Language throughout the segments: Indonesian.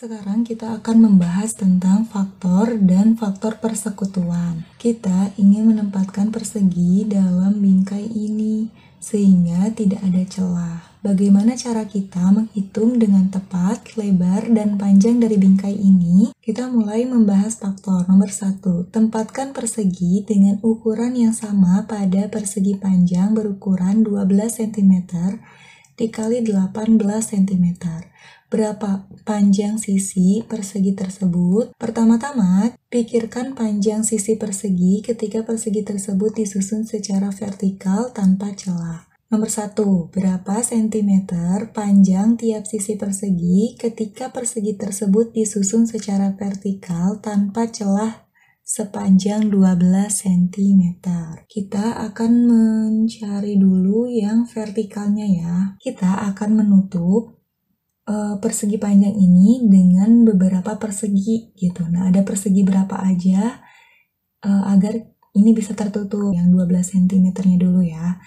Sekarang kita akan membahas tentang faktor dan faktor persekutuan. Kita ingin menempatkan persegi dalam bingkai ini sehingga tidak ada celah. Bagaimana cara kita menghitung dengan tepat lebar dan panjang dari bingkai ini? Kita mulai membahas faktor. Nomor 1, tempatkan persegi dengan ukuran yang sama pada persegi panjang berukuran 12 cm dikali 18 cm. Berapa panjang sisi persegi tersebut? Pertama-tama, pikirkan panjang sisi persegi ketika persegi tersebut disusun secara vertikal tanpa celah. Nomor 1, berapa sentimeter panjang tiap sisi persegi ketika persegi tersebut disusun secara vertikal tanpa celah sepanjang 12 cm. Kita akan mencari dulu yang vertikalnya ya. Kita akan menutup persegi panjang ini dengan beberapa persegi gitu. Nah, ada persegi berapa aja agar ini bisa tertutup. Yang 12 cm-nya dulu ya.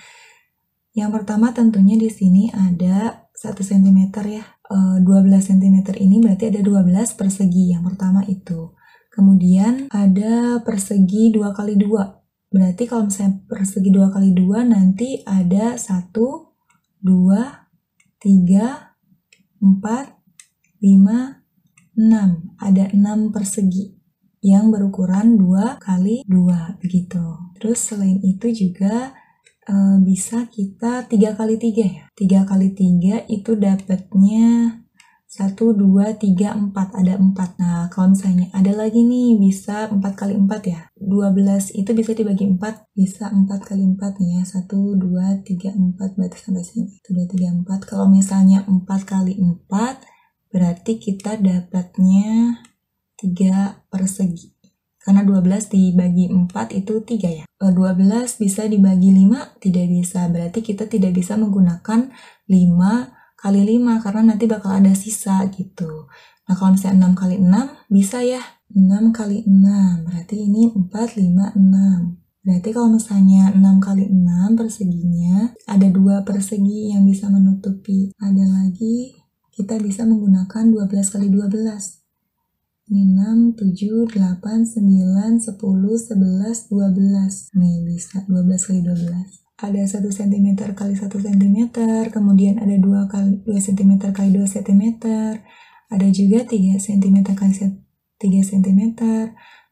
Yang pertama tentunya di sini ada 1 cm ya. 12 cm ini berarti ada 12 persegi. Yang pertama itu. Kemudian ada persegi 2 kali 2. Berarti kalau misalnya persegi 2 kali 2 nanti ada 1, 2, 3, 4, 5, 6. Ada 6 persegi yang berukuran 2 kali 2 begitu. Terus selain itu juga bisa kita 3 kali 3 ya. 3 kali 3 itu dapatnya 1, 2, 3, 4. Ada 4. Nah, kalau misalnya ada lagi nih bisa 4 kali 4 ya. 12 itu bisa dibagi 4. Bisa 4 kali 4 nih ya. 1, 2, 3, 4. Berarti sampai sini. 1, 2, 3, 4. Kalau misalnya 4 kali 4, berarti kita dapatnya 3 persegi. Karena 12 dibagi 4 itu 3 ya. 12 bisa dibagi 5? Tidak bisa. Berarti kita tidak bisa menggunakan 5 kali 5 karena nanti bakal ada sisa gitu. Nah, kalau misalnya 6 kali 6 bisa ya. 6 kali 6. Berarti ini 4, 5, 6. Berarti kalau misalnya 6 kali 6 perseginya ada 2 persegi yang bisa menutupi. Ada lagi kita bisa menggunakan 12 kali 12. Ini 6, 7, 8, 9, 10, 11, 12. Nih bisa 12 kali 12. Ada 1 cm kali 1 cm, kemudian ada 2 cm kali 2 cm, ada juga 3 cm kali 3 cm.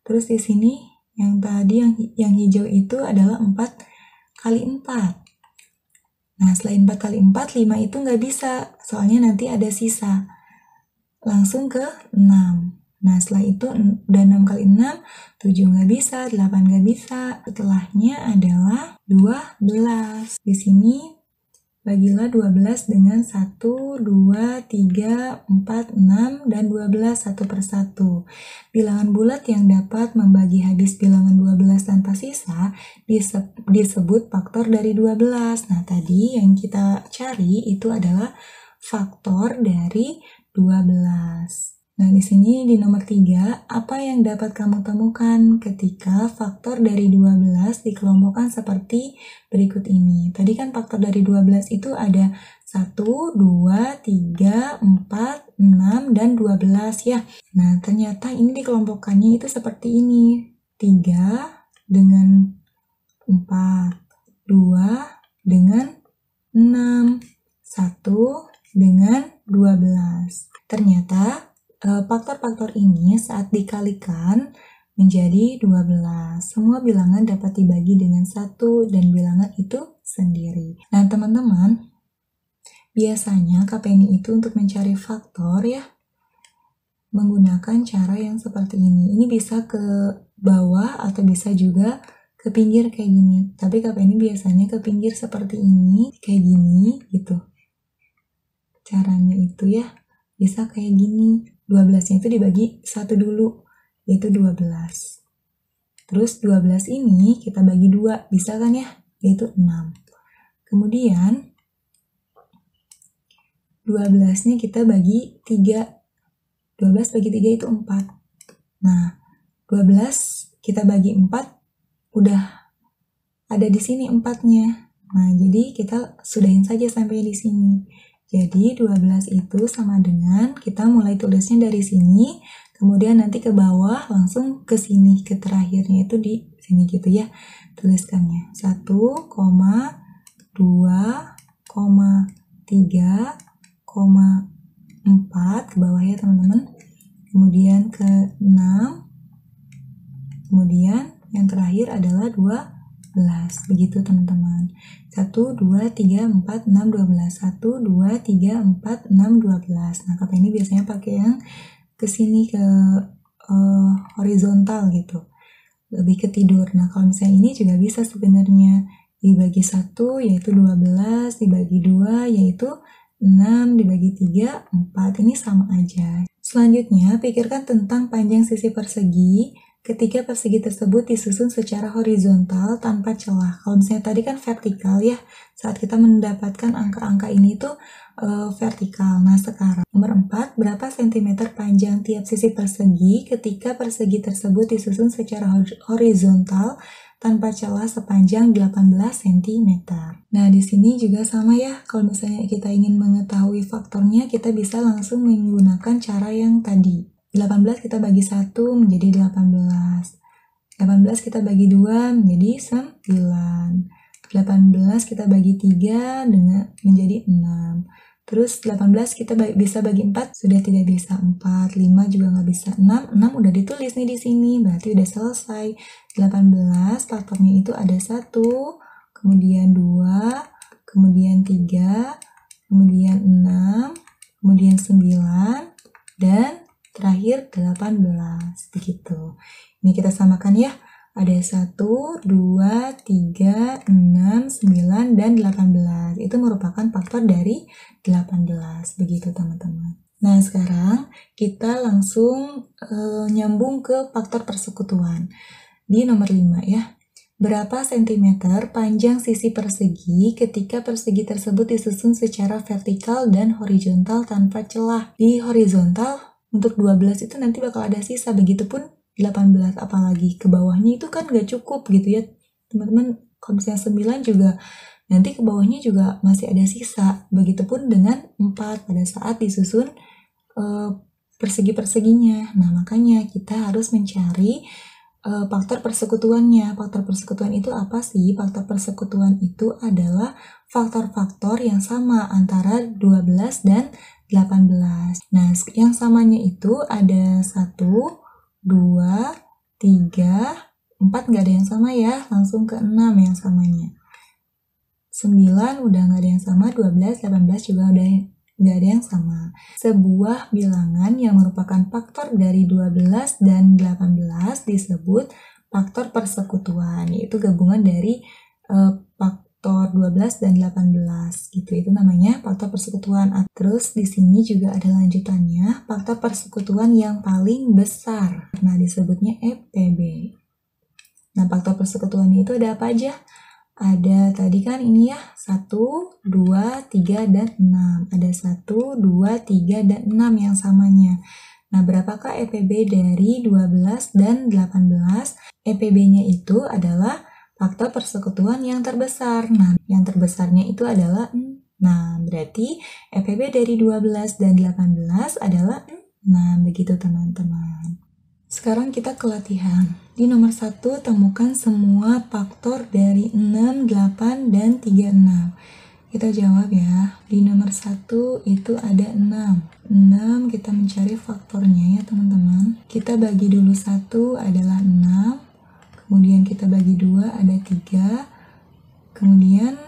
Terus di sini yang tadi yang hijau itu adalah 4 kali 4. Nah, selain 4 kali 4, 5 itu nggak bisa, soalnya nanti ada sisa. Langsung ke 6. Nah, setelah itu udah 6 kali 6, 7 nggak bisa, 8 nggak bisa. Setelahnya adalah 12. Di sini bagilah 12 dengan 1, 2, 3, 4, 6, dan 12 satu persatu. Bilangan bulat yang dapat membagi habis bilangan 12 tanpa sisa disebut faktor dari 12. Nah, tadi yang kita cari itu adalah faktor dari 12. Nah, di sini di nomor 3, apa yang dapat kamu temukan ketika faktor dari 12 dikelompokkan seperti berikut ini. Tadi kan faktor dari 12 itu ada 1, 2, 3, 4, 6, dan 12 ya. Nah, ternyata ini dikelompokkannya itu seperti ini. 3 dengan 4, 2 dengan 6, 1 dengan 12. Ternyata faktor-faktor ini saat dikalikan menjadi 12. Semua bilangan dapat dibagi dengan 1 dan bilangan itu sendiri. Nah, teman-teman, biasanya KPNI itu untuk mencari faktor ya, menggunakan cara yang seperti ini. Ini bisa ke bawah atau bisa juga ke pinggir kayak gini. Tapi KPNI biasanya ke pinggir seperti ini, kayak gini gitu. Caranya itu ya, bisa kayak gini. 12-nya itu dibagi 1 dulu, yaitu 12. Terus 12 ini kita bagi 2, bisa kan ya? Yaitu 6. Kemudian 12-nya kita bagi 3. 12 bagi 3 itu 4. Nah, 12 kita bagi 4, udah ada di sini 4-nya. Nah, jadi kita sudahin saja sampai di sini. Jadi 12 itu sama dengan, kita mulai tulisnya dari sini, kemudian nanti ke bawah langsung ke sini, ke terakhirnya itu di sini gitu ya. Tuliskannya 1, 2, 3, 4 ke bawah ya teman-teman. Kemudian ke 6, kemudian yang terakhir adalah 12. Begitu teman-teman. 1, 2, 3, 4, 6, 12. 1, 2, 3, 4, 6, 12. Nah, kata ini biasanya pakai yang ke sini ke horizontal gitu. Lebih ke tidur. Nah, kalau misalnya ini juga bisa sebenarnya dibagi 1 yaitu 12, dibagi 2 yaitu 6, dibagi 3, 4. Ini sama aja. Selanjutnya, pikirkan tentang panjang sisi persegi ketika persegi tersebut disusun secara horizontal tanpa celah. Kalau misalnya tadi kan vertikal ya, saat kita mendapatkan angka-angka ini tuh vertikal. Nah sekarang nomor 4, berapa sentimeter panjang tiap sisi persegi ketika persegi tersebut disusun secara horizontal tanpa celah sepanjang 18 cm. Nah di sini juga sama ya, kalau misalnya kita ingin mengetahui faktornya, kita bisa langsung menggunakan cara yang tadi. 18 kita bagi 1 menjadi 18. 18 kita bagi 2 menjadi 9. 18 kita bagi 3 dengan menjadi 6. Terus 18 kita bisa bagi 4, sudah tidak bisa 4. 5 juga nggak bisa 6. 6 udah ditulis nih di sini, berarti udah selesai. 18 faktornya itu ada 1, kemudian 2, kemudian 3, kemudian 6, kemudian 9, dan terakhir 18, begitu. Ini kita samakan ya. Ada 1, 2, 3, 6, 9, dan 18. Itu merupakan faktor dari 18, begitu teman-teman. Nah, sekarang kita langsung nyambung ke faktor persekutuan. Di nomor 5 ya. Berapa sentimeter panjang sisi persegi ketika persegi tersebut disusun secara vertikal dan horizontal tanpa celah? Di horizontal untuk 12 itu nanti bakal ada sisa, begitupun 18, apalagi ke bawahnya itu kan gak cukup gitu ya teman-teman. Kalau misalnya 9 juga nanti ke bawahnya juga masih ada sisa, begitupun dengan 4 pada saat disusun persegi-perseginya. Nah makanya kita harus mencari faktor persekutuannya. Faktor persekutuan itu apa sih? Faktor persekutuan itu adalah faktor-faktor yang sama antara 12 dan 18. Nah, yang samanya itu ada 1, 2, 3, 4 nggak ada yang sama ya, langsung ke 6 yang samanya. 9 udah nggak ada yang sama, 12, 18 juga udah nggak ada yang sama. Sebuah bilangan yang merupakan faktor dari 12 dan 18 disebut faktor persekutuan, yaitu gabungan dari faktor 12 dan 18 gitu. Itu namanya faktor persekutuan. Terus di sini juga ada lanjutannya, faktor persekutuan yang paling besar. Nah, disebutnya EPB. Nah, faktor persekutuannya itu ada apa aja? Ada tadi kan ini ya, 1, 2, 3, dan 6. Ada 1, 2, 3, dan 6 yang samanya. Nah, berapakah EPB dari 12 dan 18? EPB-nya itu adalah faktor persekutuan yang terbesar. Nah, yang terbesarnya itu adalah 6. Nah, berarti EPB dari 12 dan 18 adalah 6. Begitu teman-teman. Sekarang kita ke latihan. Di nomor 1, temukan semua faktor dari 6, 8, dan 36. Kita jawab ya. Di nomor 1 itu ada 6. 6 kita mencari faktornya ya teman-teman. Kita bagi dulu 1 adalah 6. Kemudian kita bagi 2 ada 3. Kemudian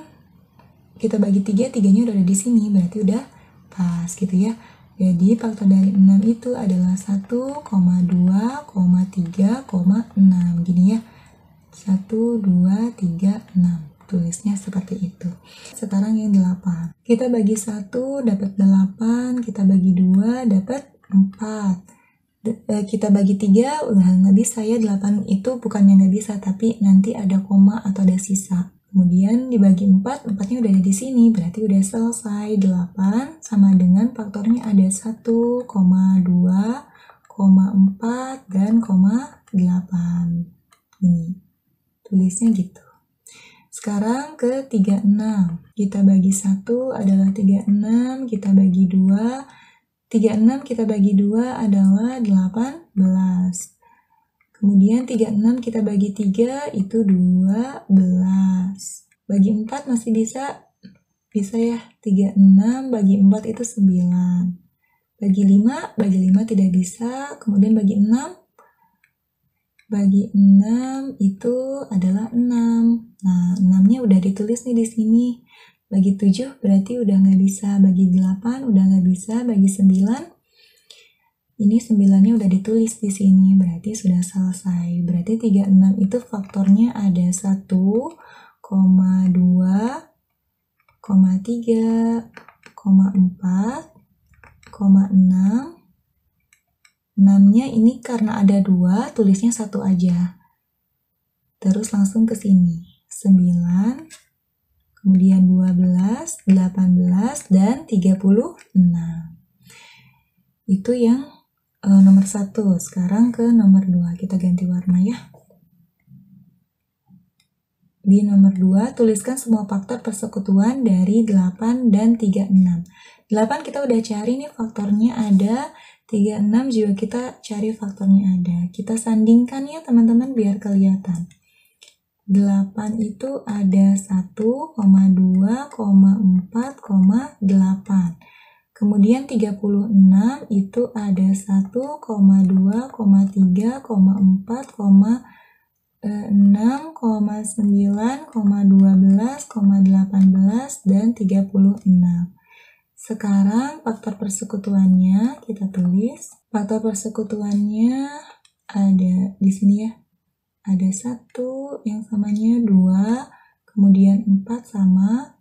kita bagi 3, 3-nya udah ada di sini, berarti udah pas gitu ya. Jadi faktor dari 6 itu adalah 1, 2, 3, 6. Gini ya. 1, 2, 3, 6. Tulisnya seperti itu. Sekarang yang 8. Kita bagi 1 dapat 8, kita bagi 2 dapat 4. Kita bagi 3 udah nggak bisa ya, 8 itu bukannya nggak bisa, tapi nanti ada koma atau ada sisa. Kemudian dibagi 4, 4-nya udah ada di sini, berarti udah selesai. 8 sama dengan faktornya ada 1, 2, 4, dan 8. Ini tulisnya gitu. Sekarang ke 36. Kita bagi 1 adalah 36, kita bagi 2. 36 kita bagi 2 adalah 18. Kemudian 36 kita bagi 3 itu 12. Bagi 4 masih bisa? Bisa ya. 36 bagi 4 itu 9. Bagi 5 tidak bisa. Kemudian bagi 6. Bagi 6 itu adalah 6. Nah, 6-nya udah ditulis nih di sini. Bagi 7 berarti udah nggak bisa. Bagi 8 udah nggak bisa. Bagi 9, ini 9-nya udah ditulis di sini. Berarti sudah selesai. Berarti 36 itu faktornya ada 1, 2, 3, 4, 6. 6-nya ini karena ada 2, tulisnya 1 aja. Terus langsung ke sini. 9, kemudian 12, 18, dan 36. Itu yang nomor 1. Sekarang ke nomor 2. Kita ganti warna ya. Di nomor 2, tuliskan semua faktor persekutuan dari 8 dan 36. 8 kita udah cari nih faktornya ada. 36 juga kita cari faktornya ada. Kita sandingkan ya teman-teman biar kelihatan. 8 itu ada 1, 2, 4, 8. Kemudian 36 itu ada 1, 2, 3, 4, 6, 9, 12, 18, dan 36. Sekarang faktor persekutuannya kita tulis. Faktor persekutuannya ada di sini ya. Ada 1 yang samanya 2, kemudian 4 sama.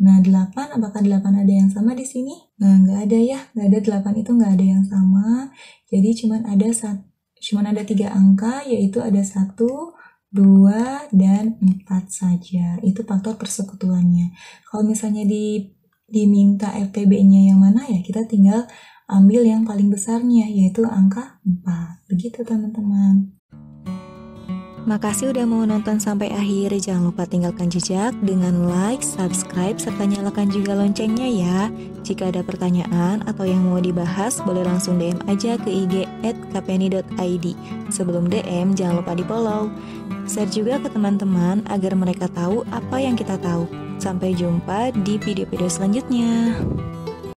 Nah, 8, apakah 8 ada yang sama di sini? Nah, nggak ada ya. Nggak ada 8 itu nggak ada yang sama. Jadi cuman ada 3 angka, yaitu ada 1, 2, dan 4 saja. Itu faktor persekutuannya. Kalau misalnya diminta FTB-nya yang mana ya, kita tinggal ambil yang paling besarnya, yaitu angka 4. Begitu teman-teman. Makasih udah mau nonton sampai akhir. Jangan lupa tinggalkan jejak dengan like, subscribe, serta nyalakan juga loncengnya ya. Jika ada pertanyaan atau yang mau dibahas, boleh langsung DM aja ke IG @kpni.id. Sebelum DM, jangan lupa di follow. Share juga ke teman-teman agar mereka tahu apa yang kita tahu. Sampai jumpa di video-video selanjutnya.